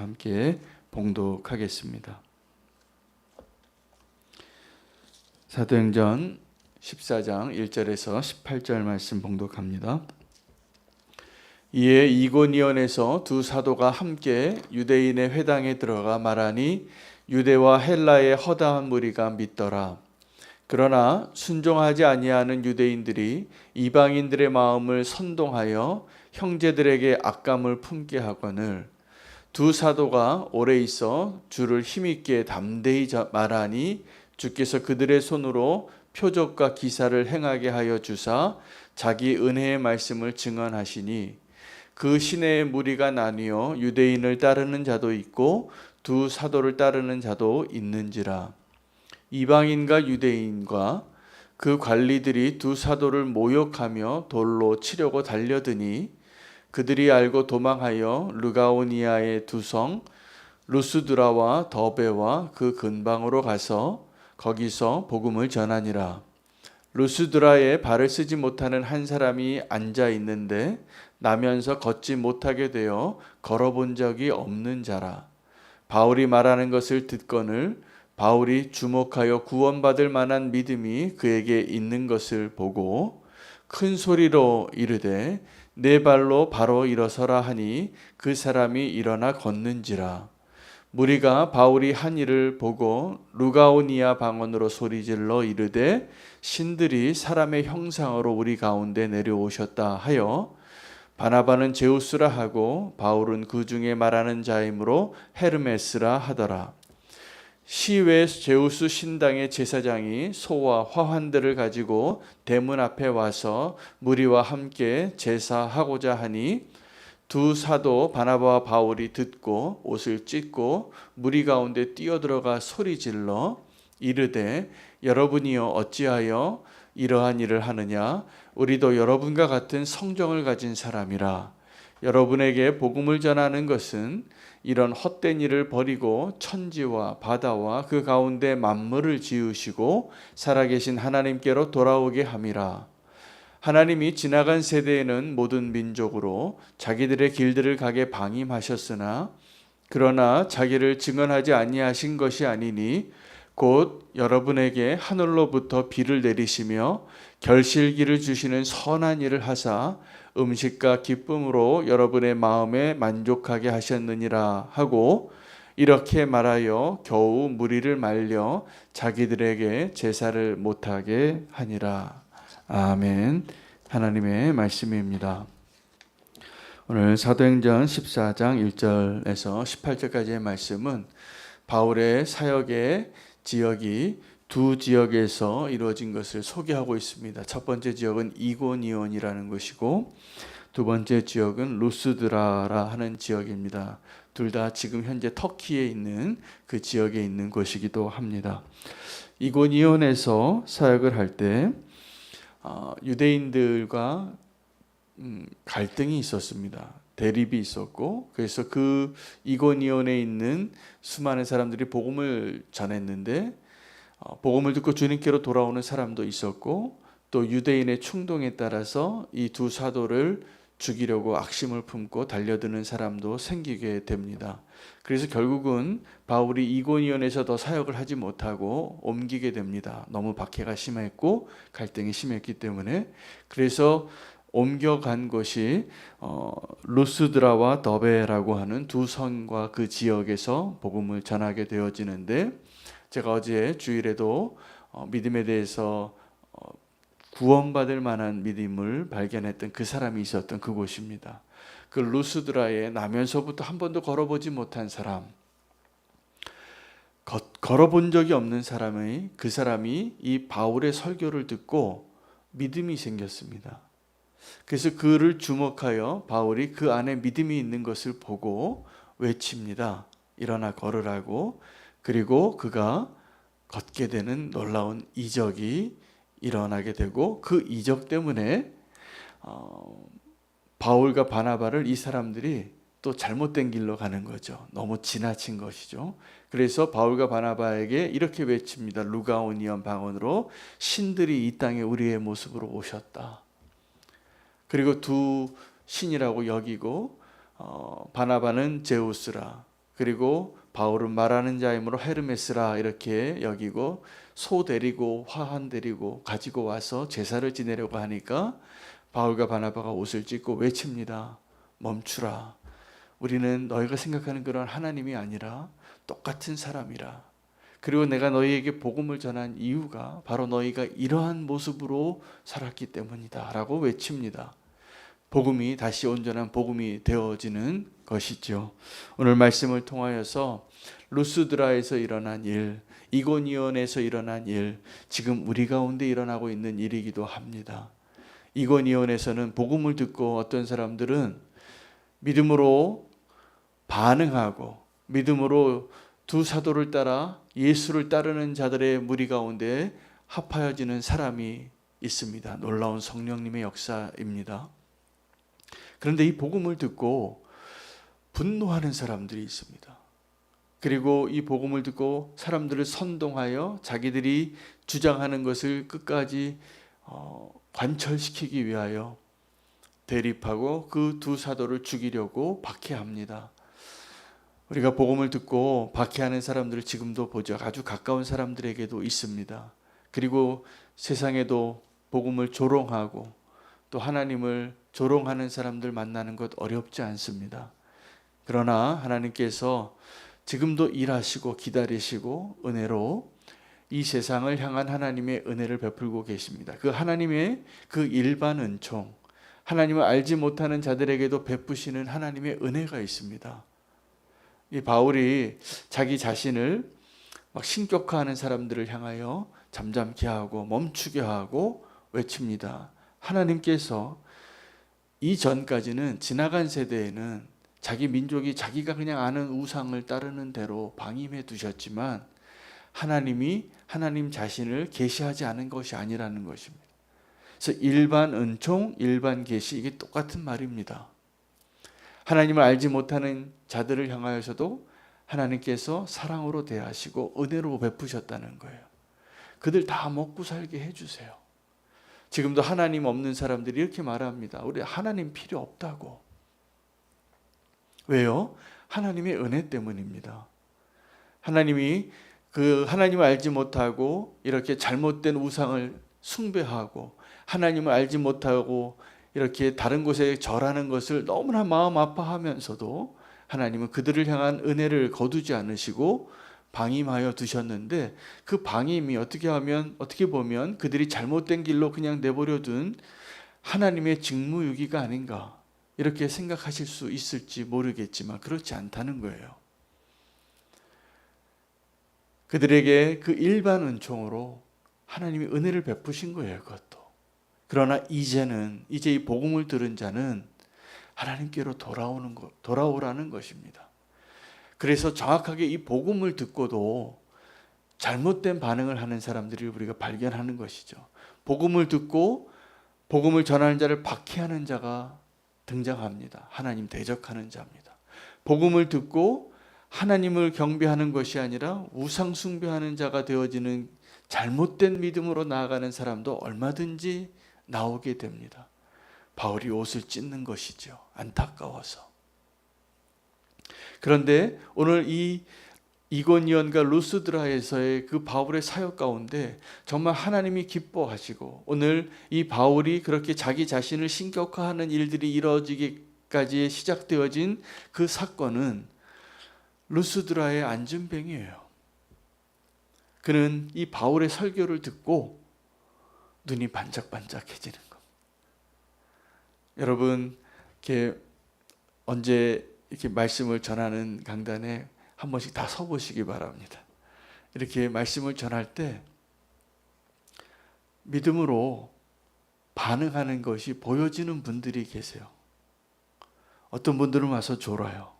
함께 봉독하겠습니다. 사도행전 14장 1절에서 18절 말씀 봉독합니다. 이에 이고니온에서 두 사도가 함께 유대인의 회당에 들어가 말하니 유대와 헬라의 허다한 무리가 믿더라. 그러나 순종하지 아니하는 유대인들이 이방인들의 마음을 선동하여 형제들에게 악감을 품게 하거늘 두 사도가 오래 있어 주를 힘있게 담대히 말하니 주께서 그들의 손으로 표적과 기사를 행하게 하여 주사 자기 은혜의 말씀을 증언하시니 그 시내의 무리가 나뉘어 유대인을 따르는 자도 있고 두 사도를 따르는 자도 있는지라. 이방인과 유대인과 그 관리들이 두 사도를 모욕하며 돌로 치려고 달려드니 그들이 알고 도망하여 르가오니아의 두 성 루스드라와 더베와 그 근방으로 가서 거기서 복음을 전하니라. 루스드라에 발을 쓰지 못하는 한 사람이 앉아 있는데 나면서 걷지 못하게 되어 걸어본 적이 없는 자라. 바울이 말하는 것을 듣거늘 바울이 주목하여 구원받을 만한 믿음이 그에게 있는 것을 보고 큰 소리로 이르되 내 발로 바로 일어서라 하니 그 사람이 일어나 걷는지라. 무리가 바울이 한 일을 보고 루가오니아 방언으로 소리질러 이르되 신들이 사람의 형상으로 우리 가운데 내려오셨다 하여 바나바는 제우스라 하고 바울은 그 중에 말하는 자이므로 헤르메스라 하더라. 시외 제우스 신당의 제사장이 소와 화환들을 가지고 대문 앞에 와서 무리와 함께 제사하고자 하니 두 사도 바나바와 바울이 듣고 옷을 찢고 무리 가운데 뛰어들어가 소리질러 이르되 여러분이여 어찌하여 이러한 일을 하느냐. 우리도 여러분과 같은 성정을 가진 사람이라. 여러분에게 복음을 전하는 것은 이런 헛된 일을 버리고 천지와 바다와 그 가운데 만물을 지으시고 살아계신 하나님께로 돌아오게 함이라. 하나님이 지나간 세대에는 모든 민족으로 자기들의 길들을 가게 방임하셨으나 그러나 자기를 증언하지 아니하신 것이 아니니 곧 여러분에게 하늘로부터 비를 내리시며 결실기를 주시는 선한 일을 하사 음식과 기쁨으로 여러분의 마음에 만족하게 하셨느니라 하고 이렇게 말하여 겨우 무리를 말려 자기들에게 제사를 못하게 하니라. 아멘. 하나님의 말씀입니다. 오늘 사도행전 14장 1절에서 18절까지의 말씀은 바울의 사역의 지역이 두 지역에서 이루어진 것을 소개하고 있습니다. 첫 번째 지역은 이고니온이라는 것이고 두 번째 지역은 루스드라라 하는 지역입니다. 둘 다 지금 현재 터키에 있는 그 지역에 있는 곳이기도 합니다. 이고니온에서 사역을 할 때 유대인들과 갈등이 있었습니다. 대립이 있었고 그래서 그 이고니온에 있는 수많은 사람들이 복음을 전했는데 복음을 듣고 주님께로 돌아오는 사람도 있었고 또 유대인의 충동에 따라서 이 두 사도를 죽이려고 악심을 품고 달려드는 사람도 생기게 됩니다. 그래서 결국은 바울이 이고니온에서 더 사역을 하지 못하고 옮기게 됩니다. 너무 박해가 심했고 갈등이 심했기 때문에. 그래서 옮겨간 곳이 루스드라와 더베라고 하는 두 성과 그 지역에서 복음을 전하게 되어지는데 제가 어제 주일에도 믿음에 대해서 구원받을 만한 믿음을 발견했던 그 사람이 있었던 그곳입니다. 그 루스드라에 나면서부터 한 번도 걸어보지 못한 사람, 걸어본 적이 없는 사람이 그 사람이 이 바울의 설교를 듣고 믿음이 생겼습니다. 그래서 그를 주목하여 바울이 그 안에 믿음이 있는 것을 보고 외칩니다. 일어나 걸으라고. 그리고 그가 걷게 되는 놀라운 이적이 일어나게 되고 그 이적 때문에 바울과 바나바를 이 사람들이 또 잘못된 길로 가는 거죠. 너무 지나친 것이죠. 그래서 바울과 바나바에게 이렇게 외칩니다. 루가오니안 방언으로 신들이 이 땅에 우리의 모습으로 오셨다. 그리고 두 신이라고 여기고 바나바는 제우스라 그리고 바울은 말하는 자이므로 헤르메스라 이렇게 여기고 소 데리고 화환 데리고 가지고 와서 제사를 지내려고 하니까 바울과 바나바가 옷을 찢고 외칩니다. 멈추라. 우리는 너희가 생각하는 그런 하나님이 아니라 똑같은 사람이라. 그리고 내가 너희에게 복음을 전한 이유가 바로 너희가 이러한 모습으로 살았기 때문이다 라고 외칩니다. 복음이 다시 온전한 복음이 되어지는 것이죠. 오늘 말씀을 통하여서 루스드라에서 일어난 일, 이고니온에서 일어난 일, 지금 우리 가운데 일어나고 있는 일이기도 합니다. 이고니온에서는 복음을 듣고 어떤 사람들은 믿음으로 반응하고 믿음으로 두 사도를 따라 예수를 따르는 자들의 무리 가운데 합하여지는 사람이 있습니다. 놀라운 성령님의 역사입니다. 그런데 이 복음을 듣고 분노하는 사람들이 있습니다. 그리고 이 복음을 듣고 사람들을 선동하여 자기들이 주장하는 것을 끝까지 관철시키기 위하여 대립하고 그 두 사도를 죽이려고 박해합니다. 우리가 복음을 듣고 박해하는 사람들을 지금도 보죠. 아주 가까운 사람들에게도 있습니다. 그리고 세상에도 복음을 조롱하고 또 하나님을 조롱하는 사람들 만나는 것 어렵지 않습니다. 그러나 하나님께서 지금도 일하시고 기다리시고 은혜로 이 세상을 향한 하나님의 은혜를 베풀고 계십니다. 그 하나님의 그 일반 은총, 하나님을 알지 못하는 자들에게도 베푸시는 하나님의 은혜가 있습니다. 이 바울이 자기 자신을 막 신격화하는 사람들을 향하여 잠잠케 하고 멈추게 하고 외칩니다. 하나님께서 이전까지는 지나간 세대에는 자기 민족이 자기가 그냥 아는 우상을 따르는 대로 방임해 두셨지만 하나님이 하나님 자신을 계시하지 않은 것이 아니라는 것입니다. 그래서 일반 은총, 일반 계시 이게 똑같은 말입니다. 하나님을 알지 못하는 자들을 향하여서도 하나님께서 사랑으로 대하시고 은혜로 베푸셨다는 거예요. 그들 다 먹고 살게 해주세요. 지금도 하나님 없는 사람들이 이렇게 말합니다. 우리 하나님 필요 없다고. 왜요? 하나님의 은혜 때문입니다. 하나님이 그 하나님을 알지 못하고 이렇게 잘못된 우상을 숭배하고 하나님을 알지 못하고 이렇게 다른 곳에 절하는 것을 너무나 마음 아파하면서도 하나님은 그들을 향한 은혜를 거두지 않으시고 방임하여 두셨는데 그 방임이 어떻게 보면 그들이 잘못된 길로 그냥 내버려둔 하나님의 직무유기가 아닌가 이렇게 생각하실 수 있을지 모르겠지만 그렇지 않다는 거예요. 그들에게 그 일반 은총으로 하나님이 은혜를 베푸신 거예요. 그것도. 그러나 이제 이 복음을 들은 자는 하나님께로 돌아오라는 것입니다. 그래서 정확하게 이 복음을 듣고도 잘못된 반응을 하는 사람들을 우리가 발견하는 것이죠. 복음을 듣고 복음을 전하는 자를 박해하는 자가 등장합니다. 하나님 대적하는 자입니다. 복음을 듣고 하나님을 경배하는 것이 아니라 우상 숭배하는 자가 되어지는 잘못된 믿음으로 나아가는 사람도 얼마든지 나오게 됩니다. 바울이 옷을 찢는 것이죠. 안타까워서. 그런데 오늘 이 이고니온과 루스드라에서의 그 바울의 사역 가운데 정말 하나님이 기뻐하시고 오늘 이 바울이 그렇게 자기 자신을 신격화하는 일들이 이루어지기까지 시작되어진 그 사건은 루스드라의 안전뱅이에요. 그는 이 바울의 설교를 듣고 눈이 반짝반짝해지는 겁니다. 여러분, 언제 이렇게 말씀을 전하는 강단에 한 번씩 다 서보시기 바랍니다. 이렇게 말씀을 전할 때 믿음으로 반응하는 것이 보여지는 분들이 계세요. 어떤 분들은 와서 졸아요.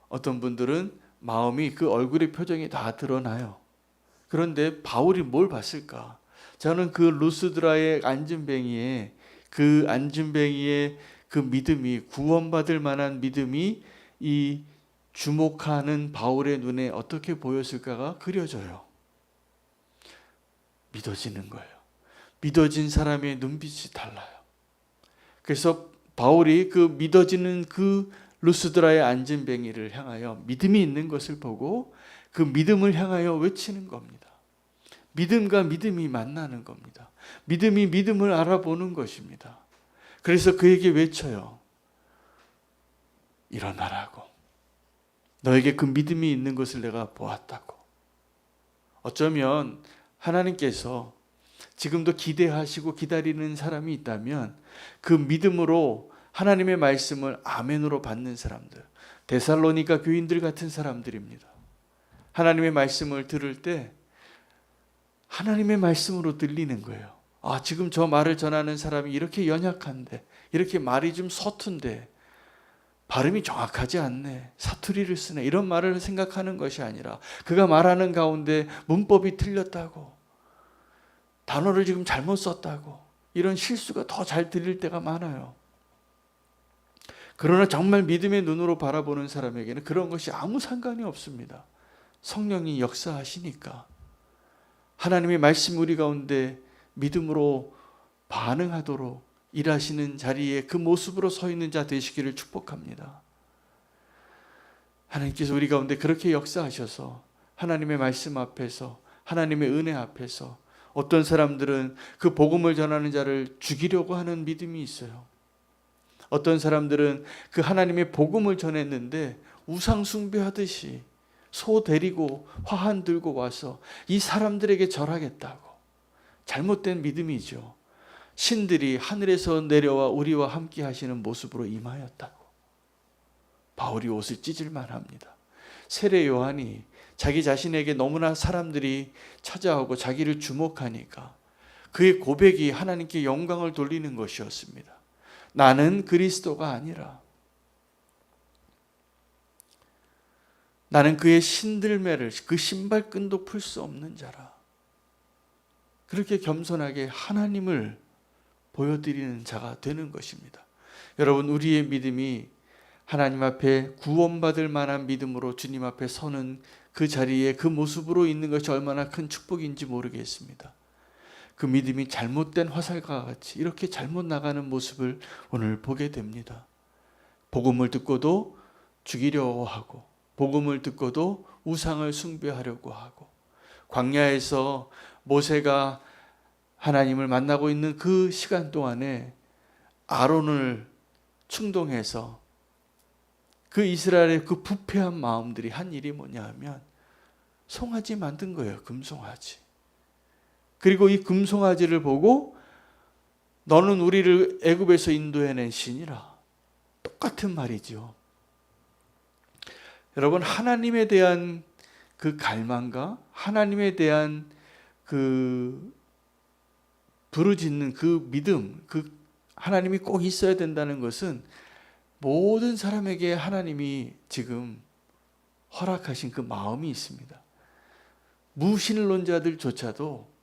어떤 분들은 마음이 그 얼굴의 표정이 다 드러나요. 그런데 바울이 뭘 봤을까? 저는 그 루스드라의 안전뱅이의 그 믿음이 구원받을 만한 믿음이 이 주목하는 바울의 눈에 어떻게 보였을까가 그려져요. 믿어지는 거예요. 믿어진 사람의 눈빛이 달라요. 그래서 바울이 그 믿어지는 그 루스드라의 안진뱅이를 향하여 믿음이 있는 것을 보고 그 믿음을 향하여 외치는 겁니다. 믿음과 믿음이 만나는 겁니다. 믿음이 믿음을 알아보는 것입니다. 그래서 그에게 외쳐요. 일어나라고. 너에게 그 믿음이 있는 것을 내가 보았다고. 어쩌면 하나님께서 지금도 기대하시고 기다리는 사람이 있다면 그 믿음으로 하나님의 말씀을 아멘으로 받는 사람들, 데살로니가 교인들 같은 사람들입니다. 하나님의 말씀을 들을 때 하나님의 말씀으로 들리는 거예요. 아, 지금 저 말을 전하는 사람이 이렇게 연약한데, 이렇게 말이 좀 서툰데, 발음이 정확하지 않네, 사투리를 쓰네, 이런 말을 생각하는 것이 아니라 그가 말하는 가운데 문법이 틀렸다고, 단어를 지금 잘못 썼다고, 이런 실수가 더 잘 들릴 때가 많아요. 그러나 정말 믿음의 눈으로 바라보는 사람에게는 그런 것이 아무 상관이 없습니다. 성령이 역사하시니까 하나님의 말씀 우리 가운데 믿음으로 반응하도록 일하시는 자리에 그 모습으로 서 있는 자 되시기를 축복합니다. 하나님께서 우리 가운데 그렇게 역사하셔서 하나님의 말씀 앞에서, 하나님의 은혜 앞에서 어떤 사람들은 그 복음을 전하는 자를 죽이려고 하는 믿음이 있어요. 어떤 사람들은 그 하나님의 복음을 전했는데 우상 숭배하듯이 소 데리고 화환 들고 와서 이 사람들에게 절하겠다고. 잘못된 믿음이죠. 신들이 하늘에서 내려와 우리와 함께 하시는 모습으로 임하였다고. 바울이 옷을 찢을 만합니다. 세례 요한이 자기 자신에게 너무나 사람들이 찾아오고 자기를 주목하니까 그의 고백이 하나님께 영광을 돌리는 것이었습니다. 나는 그리스도가 아니라 나는 그의 신들매를, 그 신발끈도 풀 수 없는 자라. 그렇게 겸손하게 하나님을 보여드리는 자가 되는 것입니다. 여러분, 우리의 믿음이 하나님 앞에 구원받을 만한 믿음으로 주님 앞에 서는 그 자리에 그 모습으로 있는 것이 얼마나 큰 축복인지 모르겠습니다. 그 믿음이 잘못된 화살과 같이 이렇게 잘못 나가는 모습을 오늘 보게 됩니다. 복음을 듣고도 죽이려고 하고, 복음을 듣고도 우상을 숭배하려고 하고, 광야에서 모세가 하나님을 만나고 있는 그 시간 동안에 아론을 충동해서 그 이스라엘의 그 부패한 마음들이 한 일이 뭐냐 하면 송아지 만든 거예요. 금송아지. 그리고 이 금송아지를 보고 너는 우리를 애굽에서 인도해낸 신이라. 똑같은 말이죠. 여러분, 하나님에 대한 그 갈망과 하나님에 대한 그 부르짖는 그 믿음, 그 하나님이 꼭 있어야 된다는 것은 모든 사람에게 하나님이 지금 허락하신 그 마음이 있습니다. 무신론자들조차도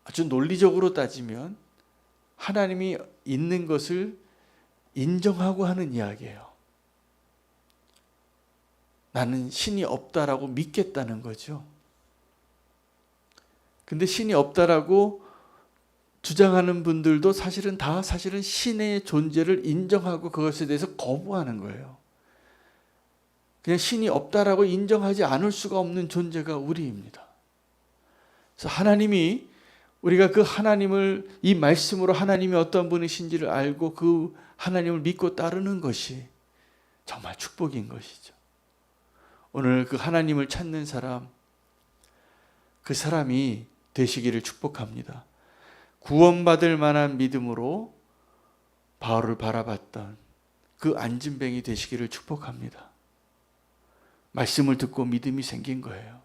아주 논리적으로 따지면 하나님이 있는 것을 인정하고 하는 이야기예요. 나는 신이 없다라고 믿겠다는 거죠. 근데 신이 없다라고 주장하는 분들도 사실은 신의 존재를 인정하고 그것에 대해서 거부하는 거예요. 그냥 신이 없다라고 인정하지 않을 수가 없는 존재가 우리입니다. 그래서 하나님이, 우리가 그 하나님을, 이 말씀으로 하나님이 어떤 분이신지를 알고 그 하나님을 믿고 따르는 것이 정말 축복인 것이죠. 오늘 그 하나님을 찾는 사람, 그 사람이 되시기를 축복합니다. 구원받을 만한 믿음으로 바울을 바라봤던 그 안진뱅이 되시기를 축복합니다. 말씀을 듣고 믿음이 생긴 거예요.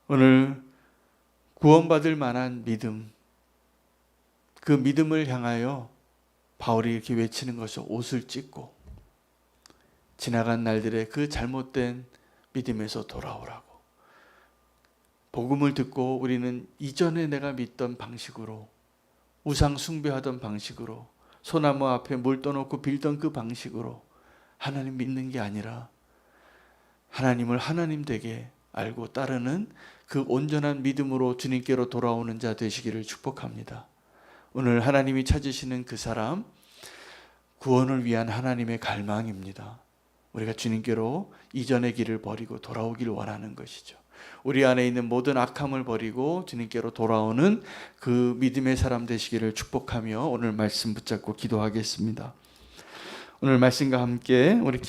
오늘 구원받을 만한 믿음, 그 믿음을 향하여 바울이 이렇게 외치는 것이 옷을 찢고 지나간 날들의 그 잘못된 믿음에서 돌아오라고. 복음을 듣고 우리는 이전에 내가 믿던 방식으로, 우상 숭배하던 방식으로, 소나무 앞에 물 떠놓고 빌던 그 방식으로 하나님 믿는 게 아니라 하나님을 하나님 되게 알고 따르는 그 온전한 믿음으로 주님께로 돌아오는 자 되시기를 축복합니다. 오늘 하나님이 찾으시는 그 사람, 구원을 위한 하나님의 갈망입니다. 우리가 주님께로 이전의 길을 버리고 돌아오길 원하는 것이죠. 우리 안에 있는 모든 악함을 버리고 주님께로 돌아오는 그 믿음의 사람 되시기를 축복하며 오늘 말씀 붙잡고 기도하겠습니다. 오늘 말씀과 함께 우리